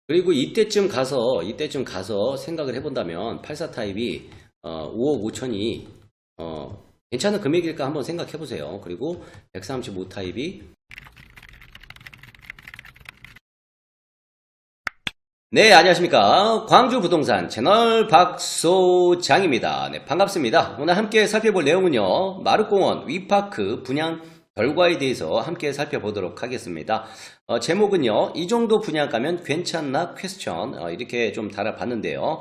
그리고 이때쯤 가서 생각을 해본다면 84 타입이 5억 5천이 괜찮은 금액일까 한번 생각해 보세요. 그리고 135 타입이 네, 안녕하십니까. 광주 부동산 채널 박소장입니다. 네, 반갑습니다. 오늘 함께 살펴볼 내용은요, 마룻공원 위파크 분양 결과에 대해서 함께 살펴보도록 하겠습니다. 제목은요, 이 정도 분양가면 괜찮나 퀘스천 이렇게 좀 달아봤는데요.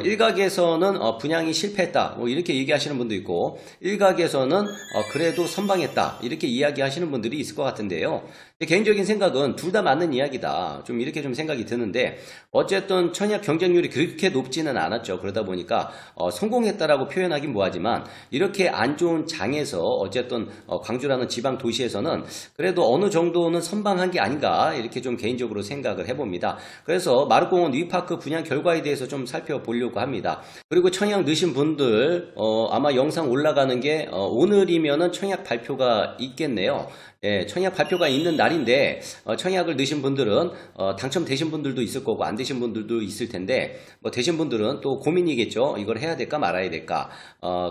일각에서는 분양이 실패했다 뭐 이렇게 얘기하시는 분도 있고, 일각에서는 그래도 선방했다 이렇게 이야기하시는 분들이 있을 것 같은데요. 개인적인 생각은 둘 다 맞는 이야기다 좀 이렇게 좀 생각이 드는데, 어쨌든 청약 경쟁률이 그렇게 높지는 않았죠. 그러다 보니까 성공했다라고 표현하긴 뭐하지만, 이렇게 안 좋은 장에서 어쨌든 광주라는 지방 도시에서는 그래도 어느 정도는 선방한 게 아닌가 이렇게 좀 개인적으로 생각을 해봅니다. 그래서 마룻공원 위파크 분양 결과에 대해서 좀 살펴보려고 합니다. 그리고 청약 넣으신 분들 아마 영상 올라가는 게 오늘이면은 청약 발표가 있겠네요. 예, 청약 발표가 있는 날인데 청약을 넣으신 분들은 당첨되신 분들도 있을 거고 안 되신 분들도 있을 텐데, 뭐 되신 분들은 또 고민이겠죠. 이걸 해야 될까 말아야 될까.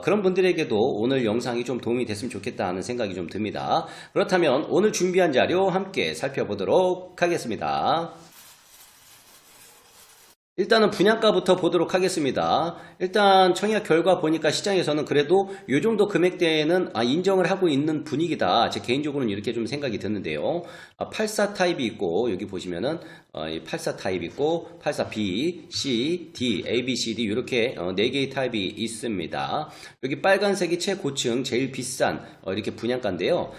그런 분들에게도 오늘 영상이 좀 도움이 됐으면 좋겠다 하는 생각이 좀 듭니다. 그렇다면 오늘 준비한 자료 함께 살펴보도록 하겠습니다. 일단은 분양가부터 보도록 하겠습니다. 일단 청약 결과 보니까 시장에서는 그래도 이 정도 금액대에는 인정을 하고 있는 분위기다. 제 개인적으로는 이렇게 좀 생각이 드는데요. 84 타입이 있고, 여기 보시면은 84 타입이 있고 84 B, C, D, A, B, C, D 이렇게 4개의 타입이 있습니다. 여기 빨간색이 최고층 제일 비싼 이렇게 분양가인데요.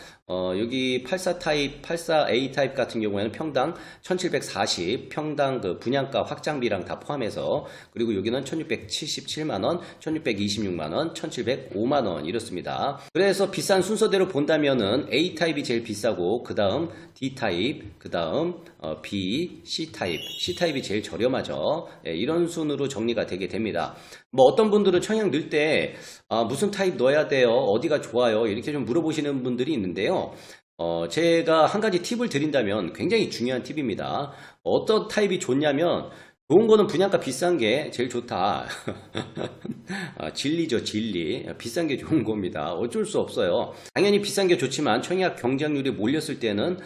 여기 84 타입, 84A 타입 같은 경우에는 평당 1740, 평당 그 분양가 확장비랑 다 포함해서, 그리고 여기는 1677만원, 1626만원, 1705만원 이렇습니다. 그래서 비싼 순서대로 본다면은 A 타입이 제일 비싸고, 그 다음 D 타입, 그 다음 B, C 타입이 제일 저렴하죠. 예, 이런 순으로 정리가 되게 됩니다. 뭐 어떤 분들은 청약 넣을 때 무슨 타입 넣어야 돼요? 어디가 좋아요? 이렇게 좀 물어보시는 분들이 있는데요. 제가 한 가지 팁을 드린다면 굉장히 중요한 팁입니다. 어떤 타입이 좋냐면, 좋은 거는 분양가 비싼 게 제일 좋다. 진리죠, 진리. 비싼 게 좋은 겁니다. 어쩔 수 없어요. 당연히 비싼 게 좋지만 청약 경쟁률이 몰렸을 때는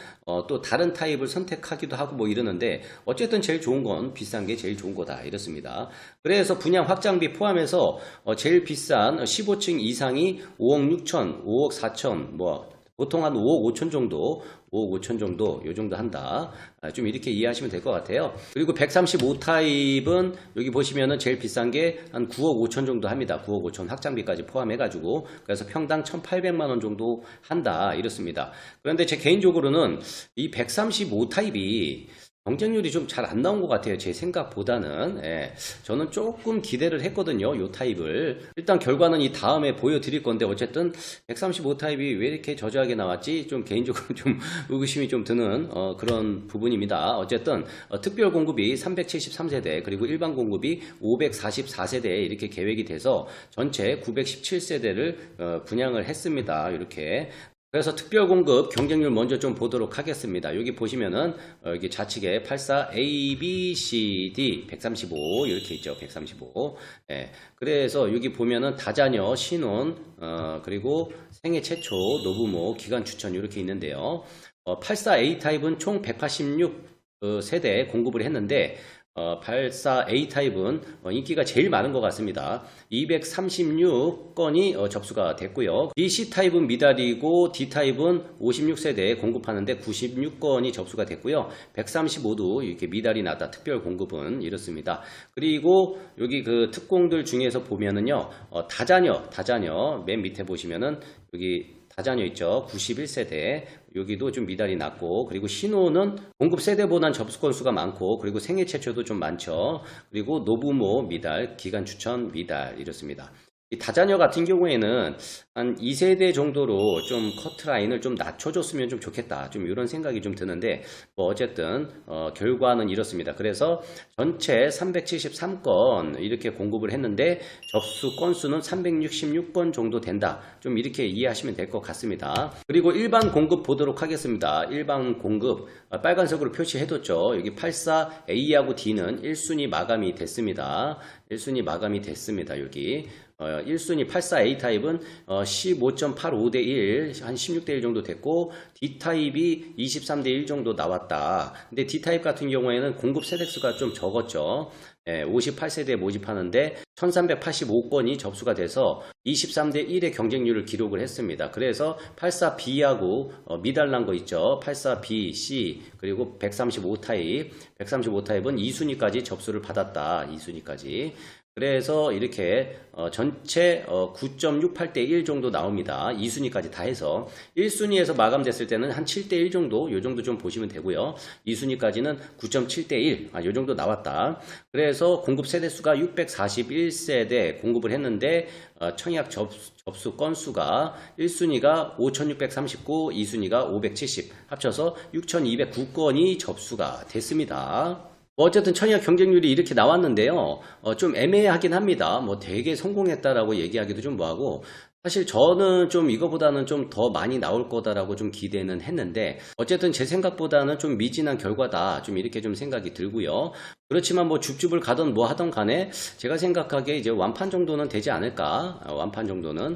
또 다른 타입을 선택하기도 하고 뭐 이러는데, 어쨌든 제일 좋은 건 비싼 게 제일 좋은 거다 이렇습니다. 그래서 분양 확장비 포함해서 제일 비싼 15층 이상이 5억 6천, 5억 4천, 뭐 보통 한 5억 5천 정도, 5억 5천 정도, 요 정도 한다. 좀 이렇게 이해하시면 될 것 같아요. 그리고 135 타입은 여기 보시면은 제일 비싼 게 한 9억 5천 정도 합니다. 9억 5천 확장비까지 포함해가지고, 그래서 평당 1,800만원 정도 한다. 이렇습니다. 그런데 제 개인적으로는 이 135 타입이 경쟁률이 좀 잘 안 나온 것 같아요. 제 생각보다는. 예, 저는 조금 기대를 했거든요. 이 타입을. 일단 결과는 이 다음에 보여드릴 건데, 어쨌든 135 타입이 왜 이렇게 저조하게 나왔지? 좀 개인적으로 좀 의구심이 좀 드는 그런 부분입니다. 어쨌든 특별 공급이 373세대, 그리고 일반 공급이 544세대 이렇게 계획이 돼서 전체 917세대를 분양을 했습니다. 이렇게. 그래서 특별 공급 경쟁률 먼저 좀 보도록 하겠습니다. 여기 보시면은 여기 좌측에 84 A, B, C, D 135 이렇게 있죠. 135. 예. 그래서 여기 보면은 다자녀, 신혼, 그리고 생애 최초, 노부모, 기간 추천 이렇게 있는데요. 84A 타입은 총 186 세대 공급을 했는데, 84A 타입은 인기가 제일 많은 것 같습니다. 236건이 접수가 됐고요. 이 C 타입은 미달이고, D 타입은 56세대에 공급하는데 96건이 접수가 됐고요. 135도 이렇게 미달이 나다. 특별 공급은 이렇습니다. 그리고 여기 그 특공들 중에서 보면은요, 다자녀 맨 밑에 보시면은 여기 다자녀 있죠. 91세대. 여기도 좀 미달이 낮고, 그리고 신혼은 공급 세대보단 접수 건수가 많고, 그리고 생애 최초도 좀 많죠. 그리고 노부모 미달, 기간 추천 미달 이렇습니다. 이 다자녀 같은 경우에는 한 2세대 정도로 좀 커트라인을 좀 낮춰줬으면 좀 좋겠다. 좀 이런 생각이 좀 드는데, 뭐 어쨌든, 결과는 이렇습니다. 그래서 전체 373건 이렇게 공급을 했는데, 접수 건수는 366건 정도 된다. 좀 이렇게 이해하시면 될 것 같습니다. 그리고 일반 공급 보도록 하겠습니다. 일반 공급, 빨간색으로 표시해뒀죠. 여기 84A하고 D는 1순위 마감이 됐습니다. 1순위 마감이 됐습니다. 여기. 1순위 84A 타입은 15.85 대 1, 한 16 대 1 정도 됐고, D 타입이 23 대 1 정도 나왔다. 근데 D 타입 같은 경우에는 공급 세대수가 좀 적었죠. 58세대에 모집하는데 1385건이 접수가 돼서 23 대 1의 경쟁률을 기록을 했습니다. 그래서 84B하고 미달난 거 있죠. 84B, C, 그리고 135 타입. 135 타입은 2순위까지 접수를 받았다. 2순위까지. 그래서 이렇게 전체 9.68 대 1 정도 나옵니다. 2순위까지 다 해서 1순위에서 마감됐을 때는 한 7 대 1 정도, 요 정도 좀 보시면 되고요. 2순위까지는 9.7 대 1, 요 정도 나왔다. 그래서 공급 세대수가 641세대 공급을 했는데 청약 접수 건수가 1순위가 5639, 2순위가 570, 합쳐서 6209건이 접수가 됐습니다. 어쨌든 청약 경쟁률이 이렇게 나왔는데요. 좀 애매하긴 합니다. 뭐 되게 성공했다라고 얘기하기도 좀 뭐하고, 사실 저는 좀 이거보다는 좀 더 많이 나올 거다라고 좀 기대는 했는데, 어쨌든 제 생각보다는 좀 미진한 결과다. 좀 이렇게 좀 생각이 들고요. 그렇지만 뭐 줍줍을 가던 뭐 하던 간에 제가 생각하기에 이제 완판 정도는 되지 않을까. 완판 정도는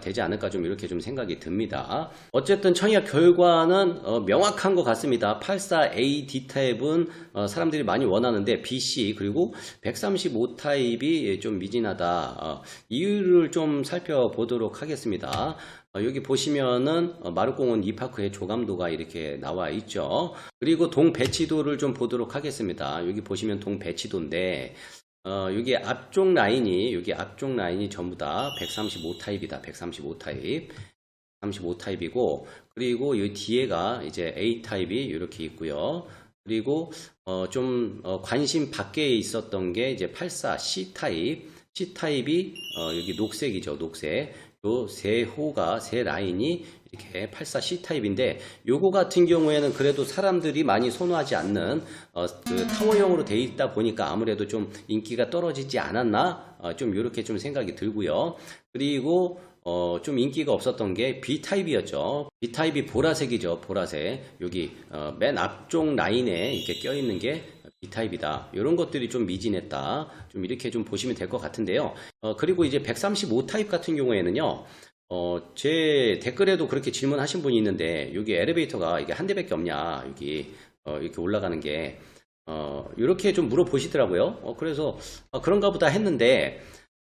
되지 않을까 좀 이렇게 좀 생각이 듭니다. 어쨌든 청약 결과는 명확한 것 같습니다. 84A D타입은 사람들이 많이 원하는데 BC 그리고 135 타입이 좀 미진하다. 이유를 좀 살펴보도록 하겠습니다. 여기 보시면은 마루공원 이파크의 조감도가 이렇게 나와 있죠. 그리고 동 배치도를 좀 보도록 하겠습니다. 여기 보시면 동 배치도인데 여기 앞쪽 라인이 전부 다 135 타입이다. 135 타입. 35 타입이고, 그리고 이 뒤에가 이제 A 타입이 이렇게 있고요. 그리고 좀 관심 밖에 있었던 게 이제 84 C 타입. C 타입이 여기 녹색이죠. 녹색. 요 세 라인이 이렇게 84C 타입인데, 요거 같은 경우에는 그래도 사람들이 많이 선호하지 않는 그 타워형으로 돼 있다 보니까 아무래도 좀 인기가 떨어지지 않았나? 좀 이렇게 좀 생각이 들고요. 그리고 좀 인기가 없었던 게 B타입이었죠. B타입이 보라색이죠. 보라색. 여기 맨 앞쪽 라인에 이렇게 껴있는 게 B타입이다. 이런 것들이 좀 미진했다. 좀 이렇게 좀 보시면 될 것 같은데요. 그리고 이제 135 타입 같은 경우에는요. 제 댓글에도 그렇게 질문하신 분이 있는데, 여기 엘리베이터가 이게 한 대밖에 없냐. 여기 이렇게 올라가는 게 이렇게 좀 물어보시더라고요. 그래서 그런가 보다 했는데,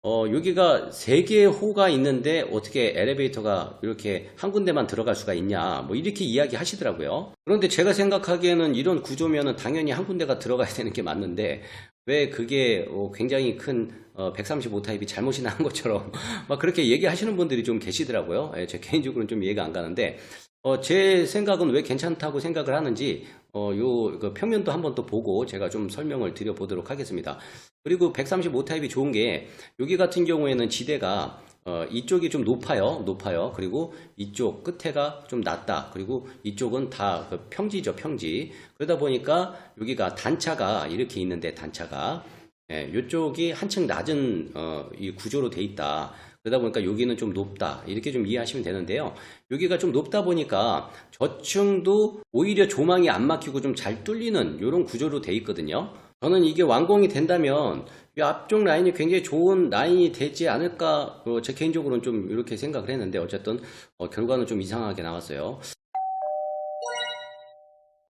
여기가 3개의 호가 있는데 어떻게 엘리베이터가 이렇게 한 군데만 들어갈 수가 있냐, 뭐 이렇게 이야기 하시더라고요. 그런데 제가 생각하기에는 이런 구조면은 당연히 한 군데가 들어가야 되는 게 맞는데, 왜 그게 굉장히 큰 135 타입이 잘못이 난 것처럼 막 그렇게 얘기하시는 분들이 좀 계시더라고요. 제 개인적으로는 좀 이해가 안 가는데, 제 생각은 왜 괜찮다고 생각을 하는지 그 평면도 한번 또 보고 제가 좀 설명을 드려보도록 하겠습니다. 그리고 135 타입이 좋은 게, 여기 같은 경우에는 지대가 이쪽이 좀 높아요. 그리고 이쪽 끝에가 좀 낮다. 그리고 이쪽은 다 그 평지죠, 평지. 그러다 보니까 여기가 단차가 이렇게 있는데, 단차가 이쪽이 한층 낮은 이 구조로 돼 있다. 그러다 보니까 여기는 좀 높다. 이렇게 좀 이해하시면 되는데요. 여기가 좀 높다 보니까 저층도 오히려 조망이 안 막히고 좀 잘 뚫리는 이런 구조로 돼 있거든요. 저는 이게 완공이 된다면 이 앞쪽 라인이 굉장히 좋은 라인이 되지 않을까, 제 개인적으로는 좀 이렇게 생각을 했는데, 어쨌든 결과는 좀 이상하게 나왔어요.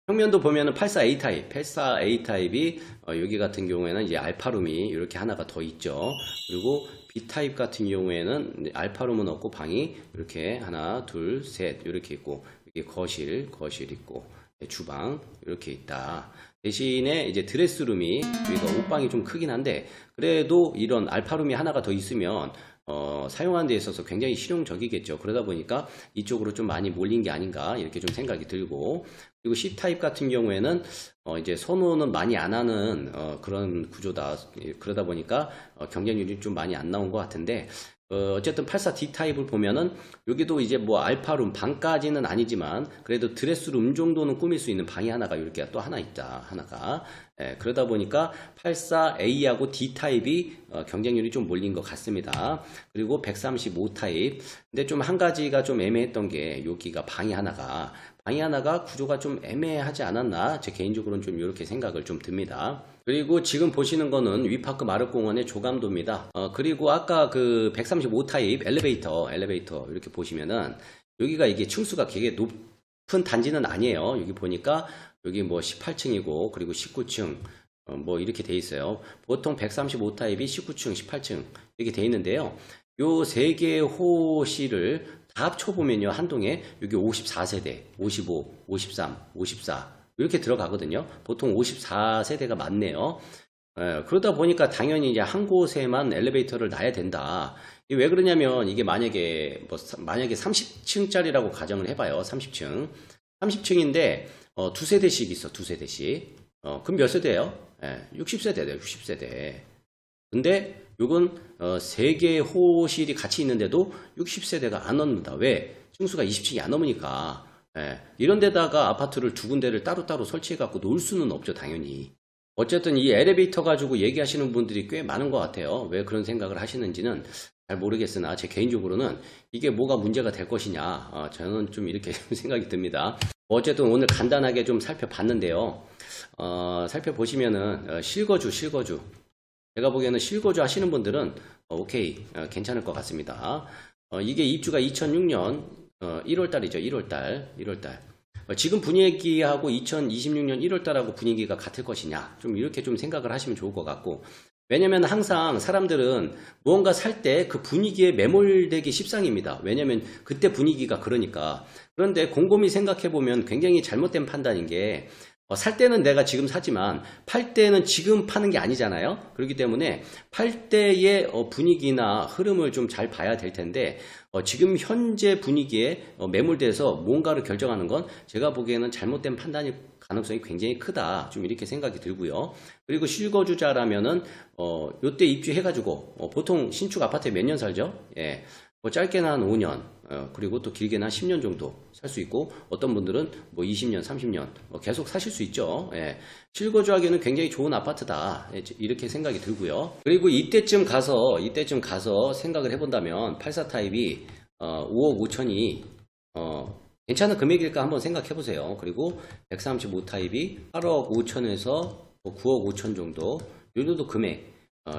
평면도 보면은 84A 타입이 여기 같은 경우에는 이제 알파룸이 이렇게 하나가 더 있죠. 그리고 B 타입 같은 경우에는 알파룸은 없고 방이 이렇게 하나, 둘, 셋 이렇게 있고, 여기 거실 있고, 주방 이렇게 있다. 대신에 이제 드레스룸이 여기가 옷방이 좀 크긴 한데, 그래도 이런 알파룸이 하나가 더 있으면 사용하는 데 있어서 굉장히 실용적이겠죠. 그러다 보니까 이쪽으로 좀 많이 몰린 게 아닌가 이렇게 좀 생각이 들고, 그리고 C타입 같은 경우에는 이제 선호는 많이 안 하는 그런 구조다. 그러다 보니까 경쟁률이 좀 많이 안 나온 것 같은데 어쨌든 84D 타입을 보면은 여기도 이제 뭐 알파룸 방까지는 아니지만 그래도 드레스룸 정도는 꾸밀 수 있는 방이 하나가 이렇게 또 하나 있다. 하나가. 그러다 보니까 84A하고 D 타입이 경쟁률이 좀 몰린 것 같습니다. 그리고 135 타입. 근데 좀 한 가지가 좀 애매했던 게 여기가 방이 하나가 구조가 좀 애매하지 않았나 제 개인적으로는 좀 이렇게 생각을 좀 듭니다. 그리고 지금 보시는 거는 위파크 마륵공원의 조감도입니다. 그리고 아까 그 135 타입 엘리베이터 이렇게 보시면은 여기가 이게 층수가 되게 높은 단지는 아니에요. 여기 보니까 여기 뭐 18층이고 그리고 19층 뭐 이렇게 돼 있어요. 보통 135 타입이 19층, 18층 이렇게 돼 있는데요. 요 세 개의 호실을 다 합쳐보면요. 한 동에 여기 54세대, 55, 53, 54 이렇게 들어가거든요. 보통 54세대가 많네요. 그러다 보니까 당연히 이제 한 곳에만 엘리베이터를 놔야 된다. 이게 왜 그러냐면 이게 만약에 30층짜리라고 가정을 해봐요. 30층인데 두세 대씩 있어. 두세 대씩. 그럼 몇 세대예요? 60세대예요. 60세대. 근데 요건 세 개의 호실이 같이 있는데도 60세대가 안 넘는다. 왜? 층수가 20층이 안 넘으니까. 이런 데다가 아파트를 두 군데를 따로따로 설치해 갖고 놓을 수는 없죠. 당연히. 어쨌든 이 엘리베이터 가지고 얘기하시는 분들이 꽤 많은 것 같아요. 왜 그런 생각을 하시는지는 잘 모르겠으나 제 개인적으로는 이게 뭐가 문제가 될 것이냐 저는 좀 이렇게 생각이 듭니다. 어쨌든 오늘 간단하게 좀 살펴봤는데요. 살펴보시면은 실거주 제가 보기에는 실거주 하시는 분들은 오케이 괜찮을 것 같습니다. 이게 입주가 2006년 1월달이죠. 1월달. 지금 분위기하고 2026년 1월달하고 분위기가 같을 것이냐 좀 이렇게 좀 생각을 하시면 좋을 것 같고, 왜냐면 항상 사람들은 무언가 살 때 그 분위기에 매몰되기 십상입니다. 왜냐면 그때 분위기가 그러니까. 그런데 곰곰이 생각해보면 굉장히 잘못된 판단인 게 살 때는 내가 지금 사지만 팔 때는 지금 파는 게 아니잖아요. 그렇기 때문에 팔 때의 분위기나 흐름을 좀 잘 봐야 될 텐데 지금 현재 분위기에 매몰돼서 뭔가를 결정하는 건 제가 보기에는 잘못된 판단일 가능성이 굉장히 크다. 좀 이렇게 생각이 들고요. 그리고 실거주자라면은 요때 입주해가지고 보통 신축 아파트에 몇 년 살죠? 예. 뭐 짧게는 한 5년, 그리고 또 길게는 한 10년 정도 살 수 있고, 어떤 분들은 뭐 20년, 30년 계속 사실 수 있죠. 예. 실거주하기에는 굉장히 좋은 아파트다. 이렇게 생각이 들고요. 그리고 이때쯤 가서 생각을 해본다면 84 타입이 5억 5천이 괜찮은 금액일까 한번 생각해 보세요. 그리고 135 타입이 8억 5천에서 9억 5천 정도, 요 정도 금액.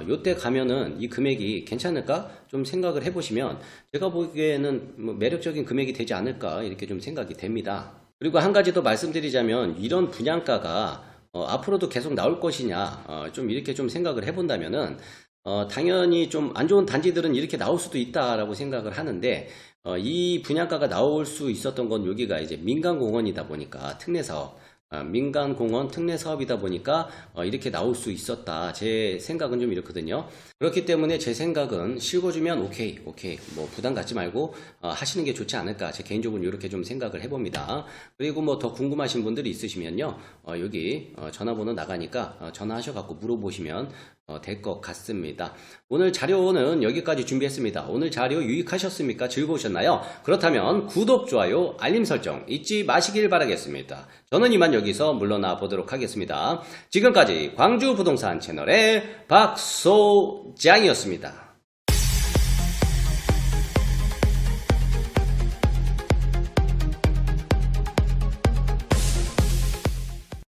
요때 가면은 이 금액이 괜찮을까 좀 생각을 해보시면 제가 보기에는 뭐 매력적인 금액이 되지 않을까 이렇게 좀 생각이 됩니다. 그리고 한 가지 더 말씀드리자면 이런 분양가가 앞으로도 계속 나올 것이냐 좀 이렇게 좀 생각을 해본다면은 당연히 좀 안 좋은 단지들은 이렇게 나올 수도 있다라고 생각을 하는데 이 분양가가 나올 수 있었던 건 여기가 이제 민간공원이다 보니까 특례사업, 민간공원 특례사업이다 보니까 이렇게 나올 수 있었다. 제 생각은 좀 이렇거든요. 그렇기 때문에 제 생각은 실거주면 오케이 뭐 부담 갖지 말고 하시는 게 좋지 않을까. 제 개인적으로 이렇게 좀 생각을 해봅니다. 그리고 뭐 더 궁금하신 분들이 있으시면요, 여기 전화번호 나가니까 전화하셔갖고 물어보시면 될 것 같습니다. 오늘 자료는 여기까지 준비했습니다. 오늘 자료 유익하셨습니까? 즐거우셨나요? 그렇다면 구독, 좋아요, 알림 설정 잊지 마시길 바라겠습니다. 저는 이만 여기서 물러나 보도록 하겠습니다. 지금까지 광주부동산 채널의 박소장이었습니다.